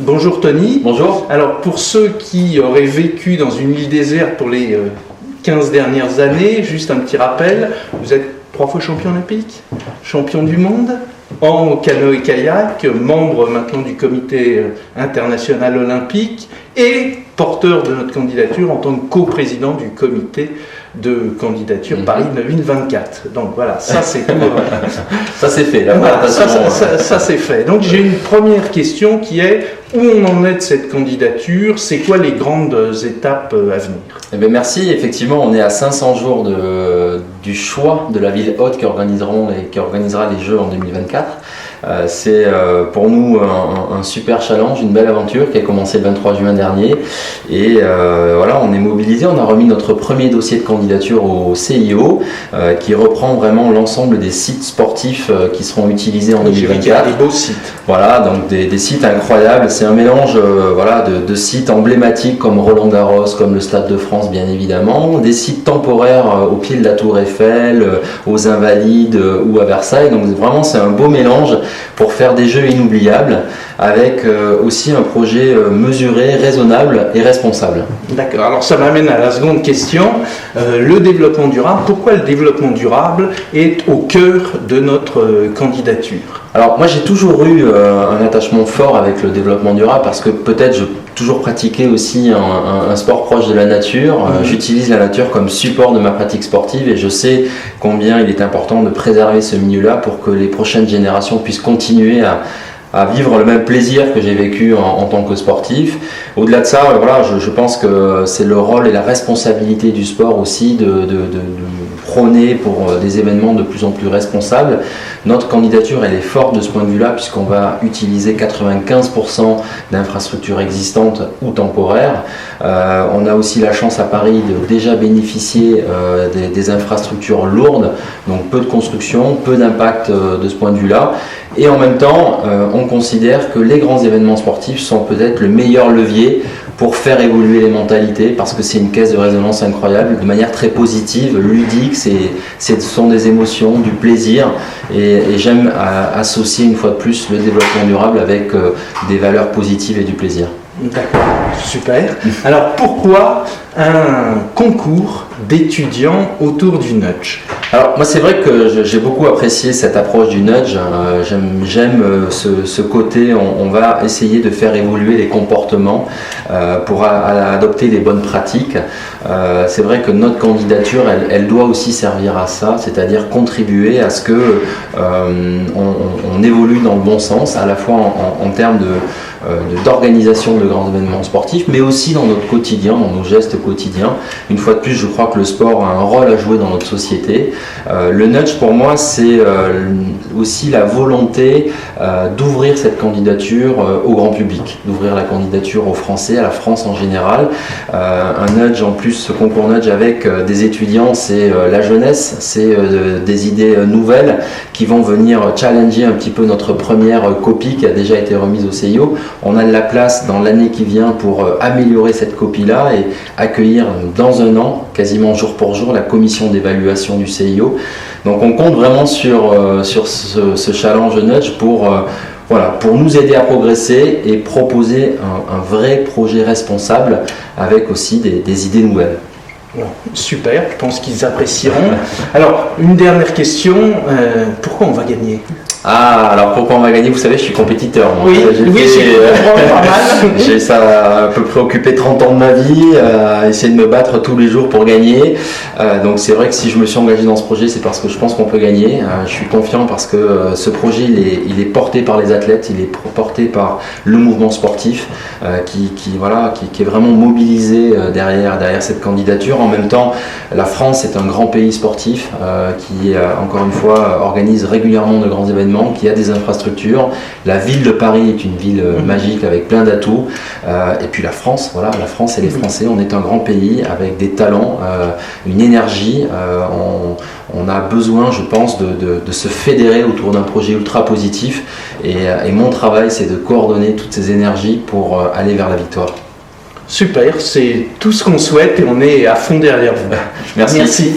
Bonjour Tony. Bonjour. Alors pour ceux qui auraient vécu dans une île déserte pour les 15 dernières années, juste un petit rappel, vous êtes 3 fois champion olympique, champion du monde en canoë-kayak, membre maintenant du comité international olympique et porteur de notre candidature en tant que coprésident du comité de candidature Paris 2024. Donc voilà, ça c'est tout. Ça c'est fait. Voilà, ça c'est fait. Donc j'ai une première question qui est où on en est de cette candidature, c'est quoi les grandes étapes à venir? Eh bien, merci, effectivement on est à 500 jours du choix de la ville hôte qui organisera les Jeux en 2024. C'est pour nous un super challenge, une belle aventure qui a commencé le 23 juin dernier et voilà, on est mobilisé, on a remis notre premier dossier de candidature au CIO qui reprend vraiment l'ensemble des sites sportifs qui seront utilisés en 2024. Des beaux sites. Voilà, donc des sites incroyables, c'est un mélange voilà, de sites emblématiques comme Roland-Garros, comme le Stade de France bien évidemment, des sites temporaires au pied de la Tour Eiffel, aux Invalides ou à Versailles, donc vraiment c'est un beau mélange pour faire des jeux inoubliables avec aussi un projet mesuré, raisonnable et responsable. D'accord, alors ça m'amène à la seconde question, le développement durable. Pourquoi le développement durable est au cœur de notre candidature? Alors moi j'ai toujours eu un attachement fort avec le développement durable parce que peut-être j'ai toujours pratiqué aussi un sport proche de la nature. J'utilise la nature comme support de ma pratique sportive et je sais combien il est important de préserver ce milieu-là pour que les prochaines générations puissent continuer à vivre le même plaisir que j'ai vécu en tant que sportif. Au-delà de ça, voilà, je pense que c'est le rôle et la responsabilité du sport aussi de prôner pour des événements de plus en plus responsables. Notre candidature elle est forte de ce point de vue-là puisqu'on va utiliser 95% d'infrastructures existantes ou temporaires. On a aussi la chance à Paris de déjà bénéficier des infrastructures lourdes, donc peu de construction, peu d'impact de ce point de vue-là. Et en même temps, on considère que les grands événements sportifs sont peut-être le meilleur levier pour faire évoluer les mentalités parce que c'est une caisse de résonance incroyable, de manière très positive, ludique, ce sont des émotions, du plaisir et j'aime associer une fois de plus le développement durable avec des valeurs positives et du plaisir. D'accord, super. Alors pourquoi un concours d'étudiants autour du nudge? Alors moi c'est vrai que j'ai beaucoup apprécié cette approche du nudge, j'aime ce côté, on va essayer de faire évoluer les comportements pour adopter les bonnes pratiques. C'est vrai que notre candidature elle doit aussi servir à ça, c'est-à-dire contribuer à ce que on évolue dans le bon sens, à la fois en termes d'organisation de grands événements sportifs, mais aussi dans notre quotidien, dans nos gestes quotidiens. Une fois de plus, je crois que le sport a un rôle à jouer dans notre société. Le nudge, pour moi, c'est aussi la volonté d'ouvrir cette candidature au grand public, d'ouvrir la candidature aux Français, à la France en général. Un nudge, en plus, ce concours nudge avec des étudiants, c'est la jeunesse, c'est des idées nouvelles qui vont venir challenger un petit peu notre première copie qui a déjà été remise au CIO. On a de la place dans l'année qui vient pour améliorer cette copie-là et accueillir dans un an, quasiment jour pour jour, la commission d'évaluation du CIO. Donc on compte vraiment sur ce challenge nudge pour nous aider à progresser et proposer un vrai projet responsable avec aussi des idées nouvelles. Bon, super, je pense qu'ils apprécieront. Alors, une dernière question, pourquoi on va gagner? Ah, alors pourquoi on va gagner? Vous savez, je suis compétiteur. Moi. Oui, pas mal. J'ai ça à peu près occupé 30 ans de ma vie, essayer de me battre tous les jours pour gagner. Donc c'est vrai que si je me suis engagé dans ce projet, c'est parce que je pense qu'on peut gagner. Je suis confiant parce que ce projet, il est porté par les athlètes, il est porté par le mouvement sportif qui est vraiment mobilisé derrière cette candidature. En même temps, la France est un grand pays sportif qui, encore une fois, organise régulièrement de grands événements, qui a des infrastructures. La ville de Paris est une ville magique avec plein d'atouts. Et puis la France, voilà, la France et les Français, on est un grand pays avec des talents, une énergie. On a besoin, je pense, de se fédérer autour d'un projet ultra positif. Et mon travail, c'est de coordonner toutes ces énergies pour aller vers la victoire. Super, c'est tout ce qu'on souhaite et on est à fond derrière vous. Merci. Merci.